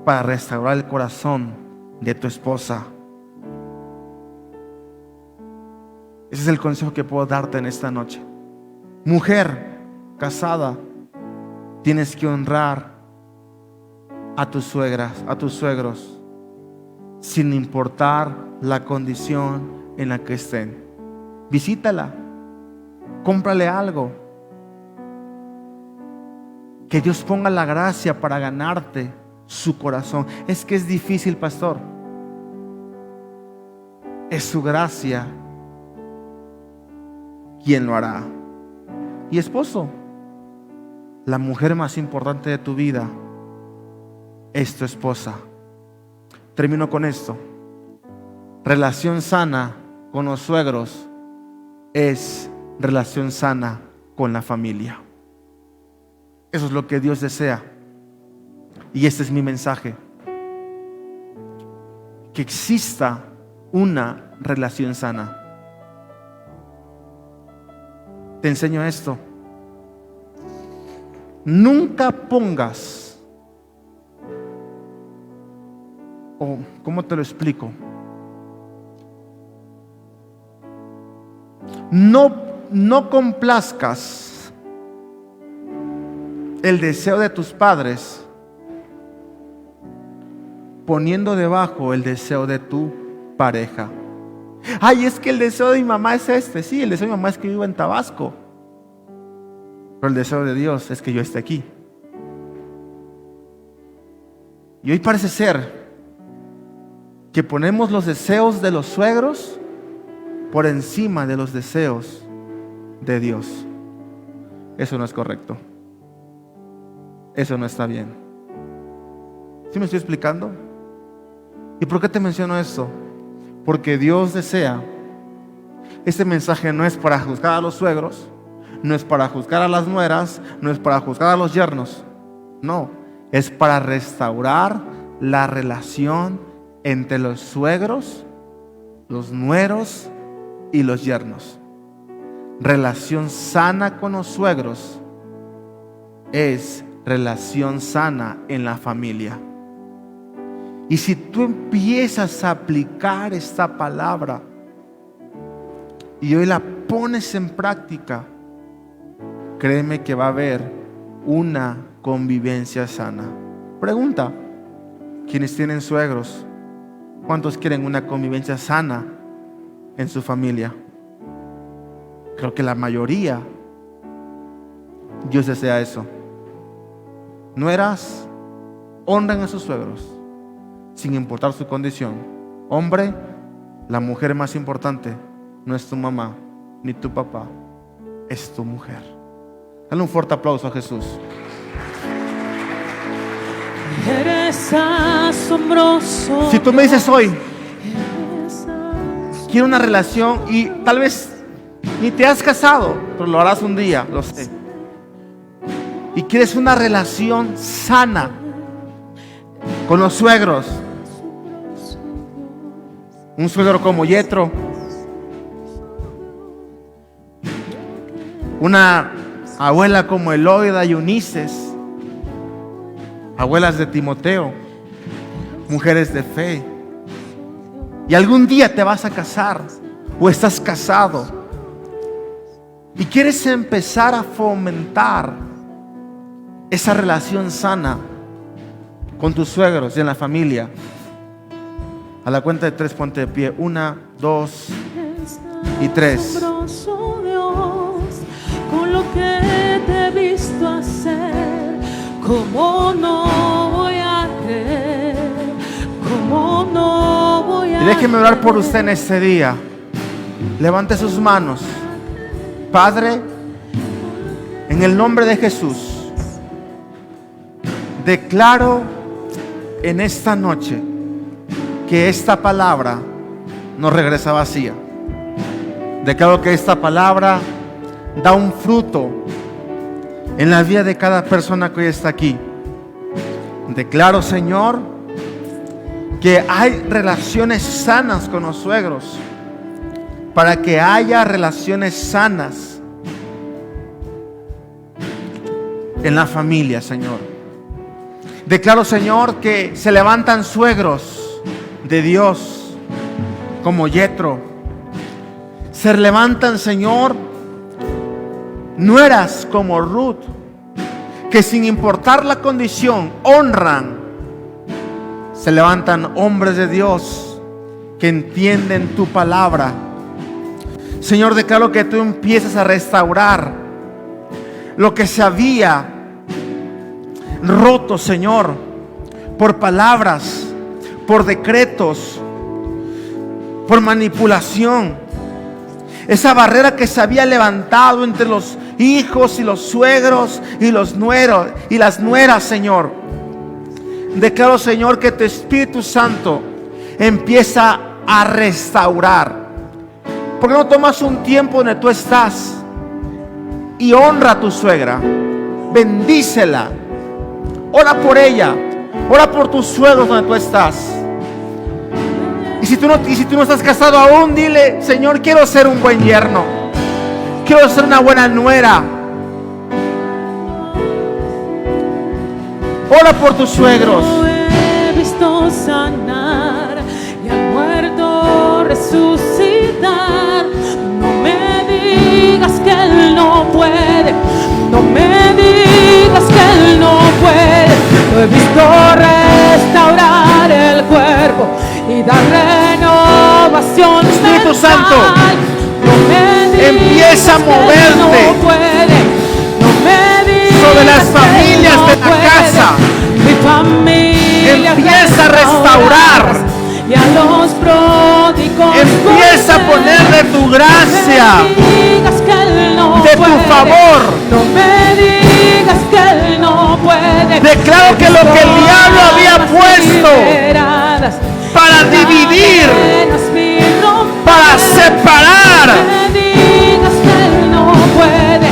para restaurar el corazón de tu esposa. Ese es el consejo que puedo darte en esta noche. Mujer casada, tienes que honrar a tus suegras, a tus suegros, sin importar la condición en la que estén. Visítala, cómprale algo. Que Dios ponga la gracia para ganarte su corazón. Es que es difícil, pastor. Es su gracia quien lo hará. Y esposo, la mujer más importante de tu vida es tu esposa. Termino con esto. Relación sana con los suegros es relación sana con la familia. Eso es lo que Dios desea Y este es mi mensaje: que exista una relación sana. Te enseño esto: nunca pongas, o ¿cómo te lo explico? No complazcas el deseo de tus padres poniendo debajo el deseo de tu pareja. Ay, es que el deseo de mi mamá es este. Sí, el deseo de mi mamá es que viva en Tabasco, pero el deseo de Dios es que yo esté aquí. Y hoy parece ser que ponemos los deseos de los suegros por encima de los deseos de Dios. Eso no es correcto. Eso no está bien. ¿Sí me estoy explicando? ¿Y por qué te menciono esto? Porque Dios desea. Este mensaje no es para juzgar a los suegros, no es para juzgar a las nueras, no es para juzgar a los yernos. No, es para restaurar la relación entre los suegros, los nueros y los yernos. Relación sana con los suegros es relación sana en la familia. Y si tú empiezas a aplicar esta palabra y hoy la pones en práctica, créeme que va a haber una convivencia sana. Pregunta: ¿quiénes tienen suegros? ¿Cuántos quieren una convivencia sana en su familia? Creo que la mayoría. Dios desea eso. Nueras, honren a sus suegros sin importar su condición. Hombre, la mujer más importante no es tu mamá ni tu papá, es tu mujer. Dale un fuerte aplauso a Jesús. Eres asombroso. Si tú me dices hoy, quiero una relación, y tal vez ni te has casado, pero lo harás un día, lo sé, y quieres una relación sana con los suegros, un suegro como Yetro, una abuela como Eloida y Unices, abuelas de Timoteo, mujeres de fe, y algún día te vas a casar o estás casado y quieres empezar a fomentar esa relación sana con tus suegros y en la familia. A la cuenta de 3 ponte de pie. 1, 2 y 3. Con lo que te he visto hacer, ¿cómo no voy a creer? ¿Cómo no voy a Y déjeme orar por usted en este día. Levante sus manos. Padre, en el nombre de Jesús, declaro en esta noche que esta palabra no regresa vacía. Declaro que esta palabra da un fruto en la vida de cada persona que hoy está aquí. Declaro, Señor, que hay relaciones sanas con los suegros, para que haya relaciones sanas en la familia, Señor. Declaro, Señor, que se levantan suegros de Dios como Yetro. Se levantan, Señor, nueras como Ruth, que sin importar la condición honran. Se levantan hombres de Dios que entienden tu palabra. Señor, declaro que tú empiezas a restaurar lo que se había roto, Señor, por palabras, por decretos, por manipulación. Esa barrera que se había levantado entre los hijos y los suegros y los nueros y las nueras, Señor. Declaro, Señor, que tu Espíritu Santo empieza a restaurar. ¿Por qué no tomas un tiempo donde tú estás y honra a tu suegra? Bendícela, ora por ella, Ora por tus suegros donde tú estás. Y si tú no estás casado aún, dile: Señor, quiero ser un buen yerno. Quiero ser una buena nuera. Ora por tus suegros. Yo he visto sanar y al muerto resucitar. No me digas que Él no puede. No me digas que Él no puede. Lo he visto restaurar el cuerpo y dar renovación. Espíritu Santo, no me digas empieza a moverte que Él no puede. No me digas sobre las que Él familias no de la puede. casa. Mi familia Empieza a restaurar. y a los pródigos Empieza a ponerle tu gracia, no me digas que Él no de tu puede. favor. No me digas que Él no puede. Declaro que lo que el diablo había puesto para dividir, para separar, no me digas que Él no puede.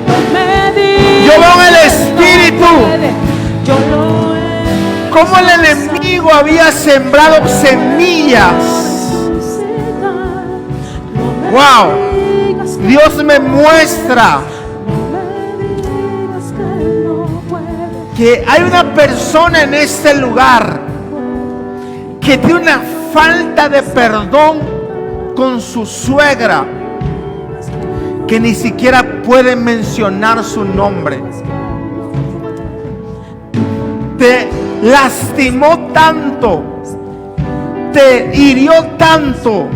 No me digas yo veo en el que Él Espíritu no puede. Yo lo he cómo el enemigo había sembrado semillas. Wow. Dios me muestra que hay una persona en este lugar que tiene una falta de perdón con su suegra, que ni siquiera puede mencionar su nombre. Te lastimó tanto, te hirió tanto,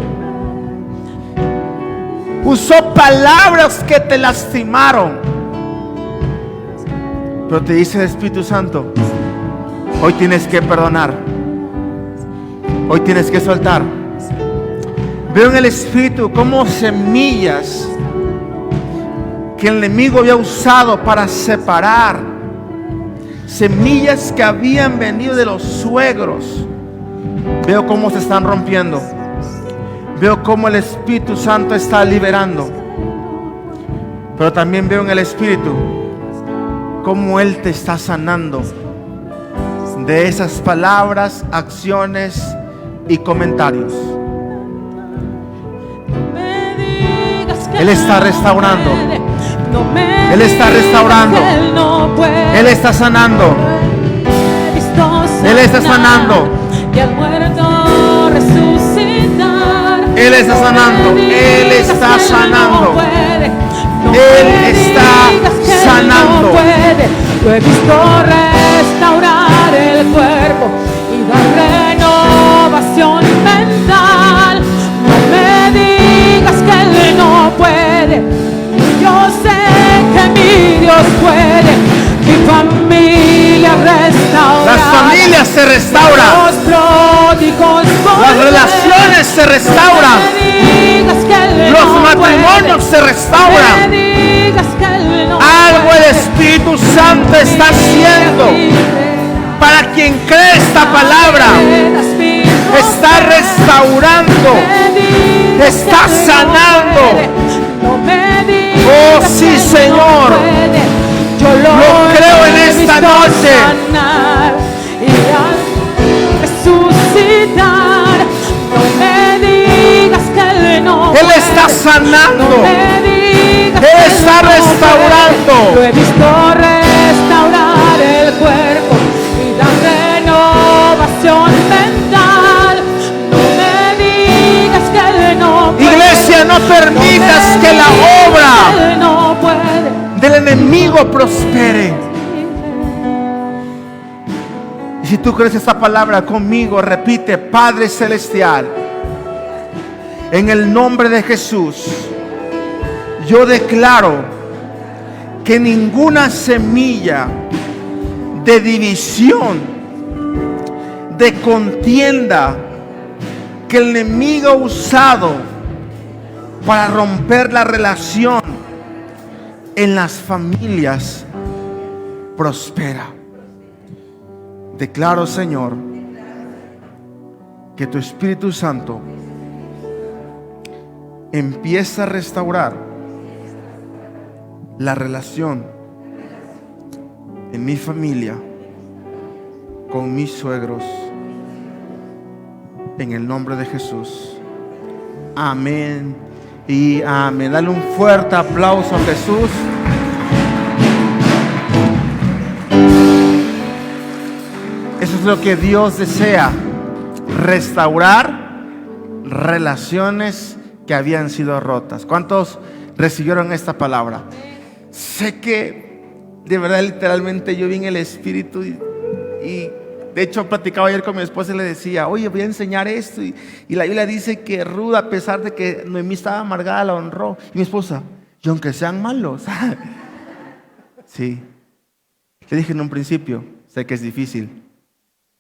usó palabras que te lastimaron. Pero te dice el Espíritu Santo: hoy tienes que perdonar, hoy tienes que soltar. Veo en el Espíritu como semillas que el enemigo había usado para separar, semillas que habían venido de los suegros. Veo cómo se están rompiendo. Veo cómo el Espíritu Santo está liberando. Pero también veo en el Espíritu cómo Él te está sanando de esas palabras, acciones y comentarios. Él está restaurando. Él está restaurando. Él está sanando. Él está sanando. Él está sanando. Él está sanando. Él está sanando. Lo he visto restaurar el cuerpo y dar renovación mental. No me digas que Él no puede. Yo sé que mi Dios puede. Mi familia restaurada. Las familias se restauran. Los pródigos Las volverán. relaciones se restauran. No me digas que Él Los no matrimonios puede. se restauran. No me digas que Él no Algo puede. el Espíritu Santo está haciendo. Para quien cree esta palabra, está restaurando, está sanando. Oh sí, Señor, lo creo en esta noche. Él está sanando. Él está restaurando. Lo he visto restaurar el cuerpo y dar renovación mental. No me digas que Él no puede. Iglesia, no permitas que la obra Él no puede. del enemigo prospere. Y si tú crees esta palabra conmigo, repite: Padre Celestial, en el nombre de Jesús, yo declaro que ninguna semilla de división, de contienda que el enemigo ha usado para romper la relación en las familias prospera. Declaro, Señor, que tu Espíritu Santo empieza a restaurar la relación en mi familia con mis suegros. En el nombre de Jesús. Amén y amén. Dale un fuerte aplauso a Jesús. Eso es lo que Dios desea. Restaurar relaciones que habían sido rotas. ¿Cuántos recibieron esta palabra? Sé que de verdad literalmente yo vi en el Espíritu y de hecho platicaba ayer con mi esposa y le decía, oye, voy a enseñar esto y la Biblia dice que Ruth, a pesar de que Noemí estaba amargada, la honró. Y mi esposa, y aunque sean malos. Sí. Le dije en un principio, sé que es difícil,